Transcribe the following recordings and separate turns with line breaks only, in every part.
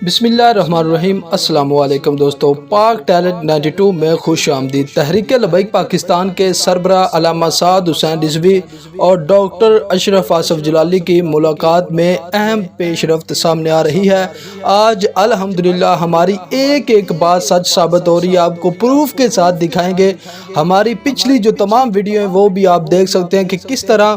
بسم اللہ الرحمن الرحیم۔ السلام علیکم دوستو، پاک ٹیلنٹ 92 میں خوش آمدید۔ تحریک لبیک پاکستان کے سربراہ علامہ سعد حسین رضوی اور ڈاکٹر اشرف جلالی کی ملاقات میں اہم پیش رفت سامنے آ رہی ہے۔ آج الحمدللہ ہماری ایک بات سچ ثابت ہو رہی ہے، آپ کو پروف کے ساتھ دکھائیں گے۔ ہماری پچھلی جو تمام ویڈیو ہیں وہ بھی آپ دیکھ سکتے ہیں کہ کس طرح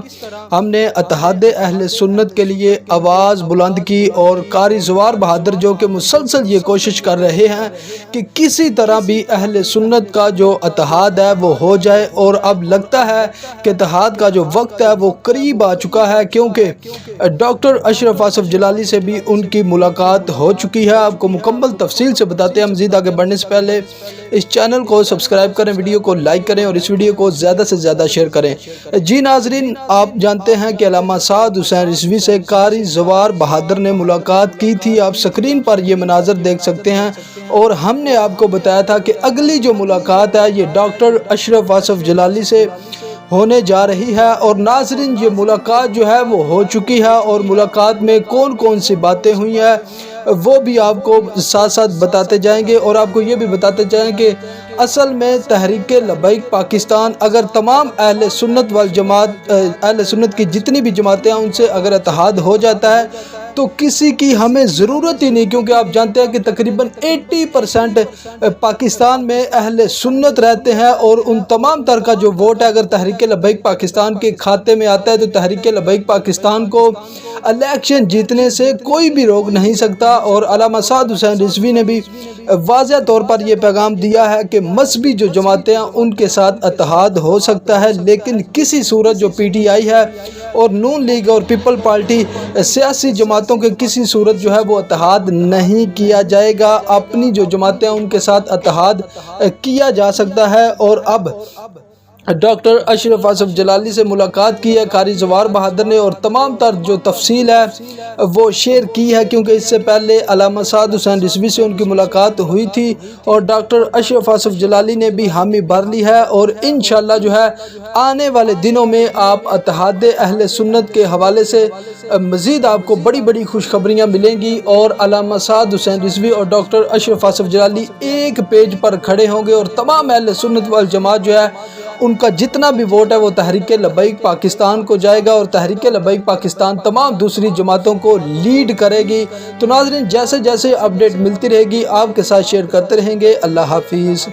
ہم نے اتحاد اہل سنت کے لیے آواز بلند کی، اور قاری زوار بہادر جو کہ مسلسل یہ کوشش کر رہے ہیں کہ کسی طرح بھی اہل سنت کا جو اتحاد ہے وہ ہو جائے، اور اب لگتا ہے کہ اتحاد کا جو وقت ہے وہ قریب آ چکا ہے، کیونکہ ڈاکٹر اشرف جلالی سے بھی ان کی ملاقات ہو چکی ہے۔ آپ کو مکمل تفصیل سے بتاتے ہیں۔ مزید آگے بڑھنے سے پہلے اس چینل کو سبسکرائب کریں، ویڈیو کو لائک کریں اور اس ویڈیو کو زیادہ سے زیادہ شیئر کریں۔ جی ناظرین، آپ جانتے ہیں کہ علامہ سعد حسین رضوی سے قاری زوار بہادر نے ملاقات کی تھی۔ آپ سکرین پر یہ مناظر دیکھ سکتے ہیں، اور ہم نے آپ کو بتایا تھا کہ اگلی جو ملاقات ہے یہ ڈاکٹر اشرف جلالی سے ہونے جا رہی ہے۔ اور ناظرین، یہ ملاقات جو ہے وہ ہو چکی ہے، اور ملاقات میں کون سی باتیں ہوئی ہیں وہ بھی آپ کو ساتھ ساتھ بتاتے جائیں گے، اور آپ کو یہ بھی بتاتے جائیں کہ اصل میں تحریک لبیک پاکستان اگر تمام اہل سنت والجماعت، اہل سنت کی جتنی بھی جماعتیں ہیں ان سے اگر اتحاد ہو جاتا ہے تو کسی کی ہمیں ضرورت ہی نہیں، کیونکہ آپ جانتے ہیں کہ تقریباً 80% پاکستان میں اہل سنت رہتے ہیں، اور ان تمام تر کا جو ووٹ ہے اگر تحریک لبیک پاکستان کے کھاتے میں آتا ہے تو تحریک لبیک پاکستان کو الیکشن جیتنے سے کوئی بھی روک نہیں سکتا۔ اور علامہ سعد حسین رضوی نے بھی واضح طور پر یہ پیغام دیا ہے کہ مذہبی جو جماعتیں ہیں ان کے ساتھ اتحاد ہو سکتا ہے، لیکن کسی صورت جو پی ٹی آئی ہے اور نون لیگ اور پیپل پارٹی سیاسی جماعتوں کے کسی صورت جو ہے وہ اتحاد نہیں کیا جائے گا۔ اپنی جو جماعتیں ہیں ان کے ساتھ اتحاد کیا جا سکتا ہے۔ اور اب ڈاکٹر اشرف جلالی سے ملاقات کی ہے قاری زوار بہادر نے، اور تمام تر جو تفصیل ہے وہ شیئر کی ہے، کیونکہ اس سے پہلے علامہ سعد حسین رضوی سے ان کی ملاقات ہوئی تھی، اور ڈاکٹر اشرف جلالی نے بھی حامی بھر لی ہے۔ اور انشاءاللہ جو ہے آنے والے دنوں میں آپ اتحاد اہل سنت کے حوالے سے مزید آپ کو بڑی خوشخبریاں ملیں گی، اور علامہ سعد حسین رضوی اور ڈاکٹر اشرف جلالی ایک پیج پر کھڑے ہوں گے، اور تمام اہل سنت والجماعت جو ہے ان کا جتنا بھی ووٹ ہے وہ تحریک لبیک پاکستان کو جائے گا، اور تحریک لبیک پاکستان تمام دوسری جماعتوں کو لیڈ کرے گی۔ تو ناظرین، جیسے اپڈیٹ ملتی رہے گی آپ کے ساتھ شیئر کرتے رہیں گے۔ اللہ حافظ۔